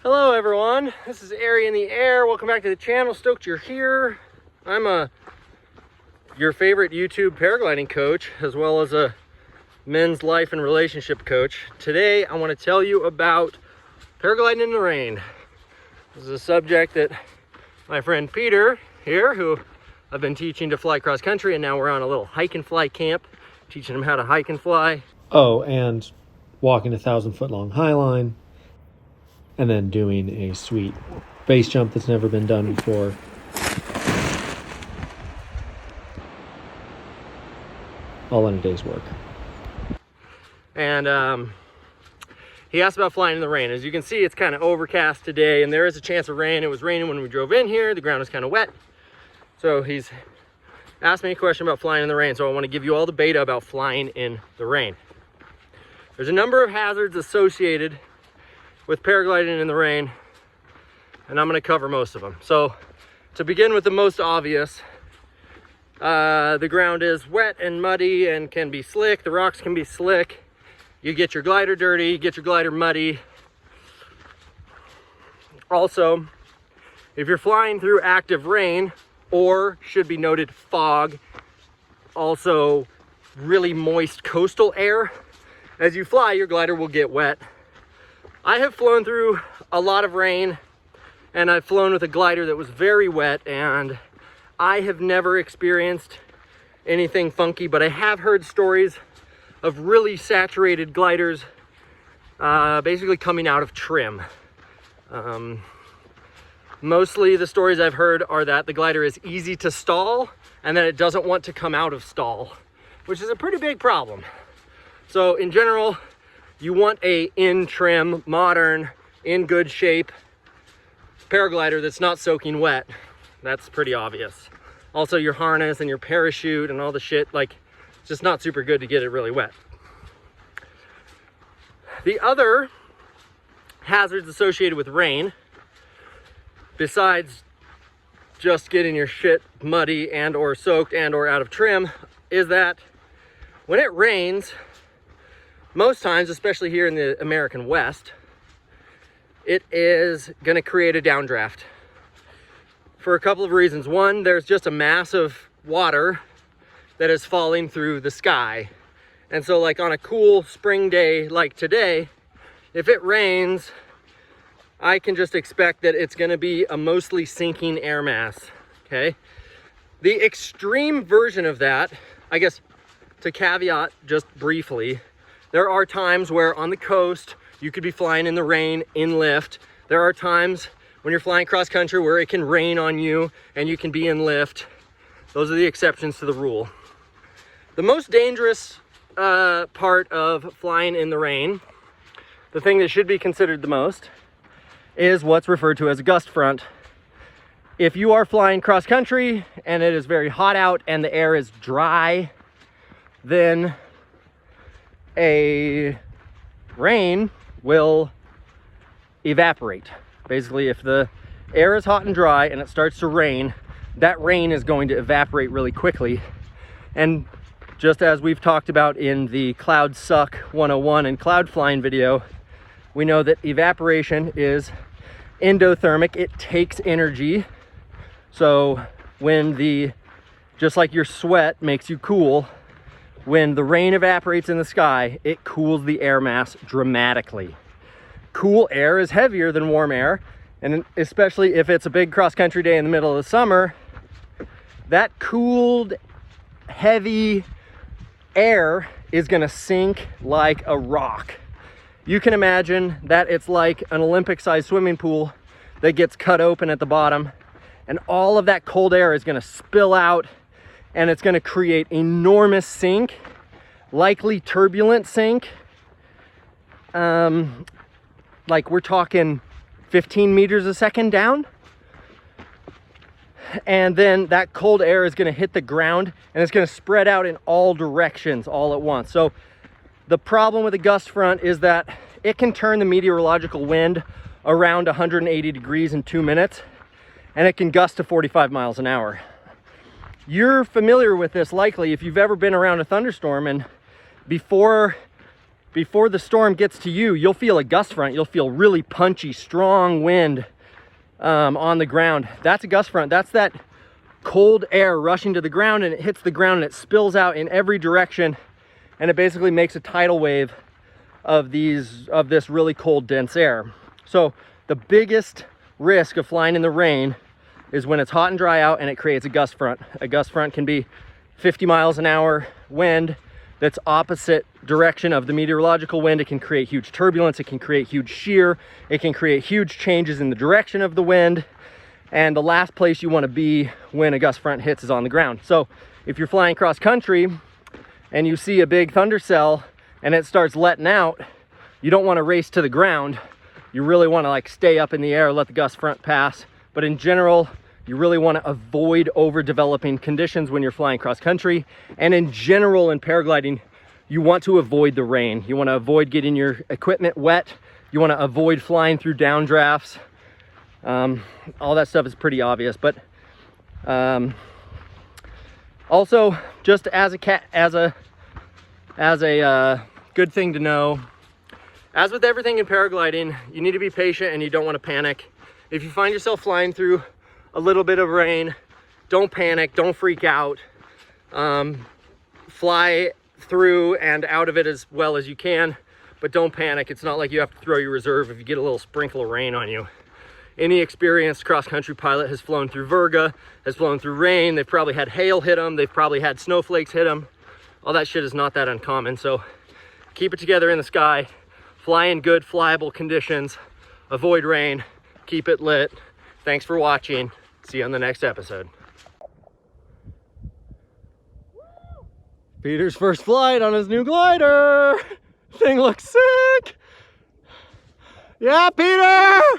Hello everyone, this is Ari in the Air. Welcome back to the channel. Stoked you're here. I'm your favorite YouTube paragliding coach, as well as a men's life and relationship coach. Today I want to tell you about paragliding in the rain. This is a subject that my friend Peter here, who I've been teaching to fly cross country, and now we're on a little hike and fly camp, teaching him how to hike and fly. Oh, and walking 1,000-foot long highline, and then doing a sweet base jump that's never been done before. All in a day's work. And he asked about flying in the rain. As you can see, it's kind of overcast today, and there is a chance of rain. It was raining when we drove in here. The ground was kind of wet. So he's asked me a question about flying in the rain. So I want to give you all the beta about flying in the rain. There's a number of hazards associated with paragliding in the rain, and I'm going to cover most of them. So to begin with the most obvious, the ground is wet and muddy and can be slick. The rocks can be slick. You get your glider dirty, you get your glider muddy. Also, if you're flying through active rain, or should be noted fog, also really moist coastal air, as you fly, your glider will get wet. I have flown through a lot of rain, and I've flown with a glider that was very wet, and I have never experienced anything funky, but I have heard stories of really saturated gliders basically coming out of trim. Mostly the stories I've heard are that the glider is easy to stall and that it doesn't want to come out of stall, which is a pretty big problem. So in general, you want a in trim, modern, in good shape paraglider that's not soaking wet. That's pretty obvious. Also your harness and your parachute and all the shit, like, it's just not super good to get it really wet. The other hazards associated with rain, besides just getting your shit muddy and or soaked and or out of trim, is that when it rains, most times, especially here in the American West, it is going to create a downdraft for a couple of reasons. One, there's just a mass of water that is falling through the sky. And so like on a cool spring day like today, if it rains, I can just expect that it's going to be a mostly sinking air mass, okay? The extreme version of that, I guess to caveat just briefly, there are times where on the coast, you could be flying in the rain in lift. There are times when you're flying cross country where it can rain on you and you can be in lift. Those are the exceptions to the rule. The most dangerous part of flying in the rain, the thing that should be considered the most, is what's referred to as a gust front. If you are flying cross country and it is very hot out and the air is dry, then a rain will evaporate. Basically, if the air is hot and dry and it starts to rain, that rain is going to evaporate really quickly. And just as we've talked about in the Cloud Suck 101 and cloud flying video, we know that evaporation is endothermic. It takes energy. So when just like your sweat makes you cool, when the rain evaporates in the sky, it cools the air mass dramatically. Cool air is heavier than warm air, and especially if it's a big cross-country day in the middle of the summer, that cooled, heavy air is gonna sink like a rock. You can imagine that it's like an Olympic-sized swimming pool that gets cut open at the bottom, and all of that cold air is gonna spill out, and it's going to create enormous sink, likely turbulent sink. Like we're talking 15 meters a second down. And then that cold air is going to hit the ground and it's going to spread out in all directions all at once. So the problem with a gust front is that it can turn the meteorological wind around 180 degrees in 2 minutes, and it can gust to 45 miles an hour. You're familiar with this likely if you've ever been around a thunderstorm, and before before the storm gets to you, you'll feel a gust front. You'll feel really punchy, strong wind on the ground. That's a gust front. That's that cold air rushing to the ground, and it hits the ground and it spills out in every direction, and it basically makes a tidal wave of this really cold, dense air. So the biggest risk of flying in the rain is when it's hot and dry out and it creates a gust front. A gust front can be 50 miles an hour wind that's opposite direction of the meteorological wind. It can create huge turbulence, it can create huge shear, it can create huge changes in the direction of the wind. And the last place you want to be when a gust front hits is on the ground. So if you're flying cross country and you see a big thunder cell and it starts letting out, you don't want to race to the ground. You really want to like stay up in the air, let the gust front pass. But in general, you really want to avoid overdeveloping conditions when you're flying cross country. And in general, in paragliding, you want to avoid the rain. You want to avoid getting your equipment wet. You want to avoid flying through downdrafts. All that stuff is pretty obvious, but also just as a good thing to know, as with everything in paragliding, you need to be patient and you don't want to panic. If you find yourself flying through a little bit of rain, don't panic, don't freak out. Fly through and out of it as well as you can, but don't panic. It's not like you have to throw your reserve if you get a little sprinkle of rain on you. Any experienced cross-country pilot has flown through Virga, has flown through rain. They've probably had hail hit them. They've probably had snowflakes hit them. All that shit is not that uncommon. So keep it together in the sky. Fly in good, flyable conditions. Avoid rain. Keep it lit. Thanks for watching. See you on the next episode. Peter's first flight on his new glider. Thing looks sick. Yeah, Peter!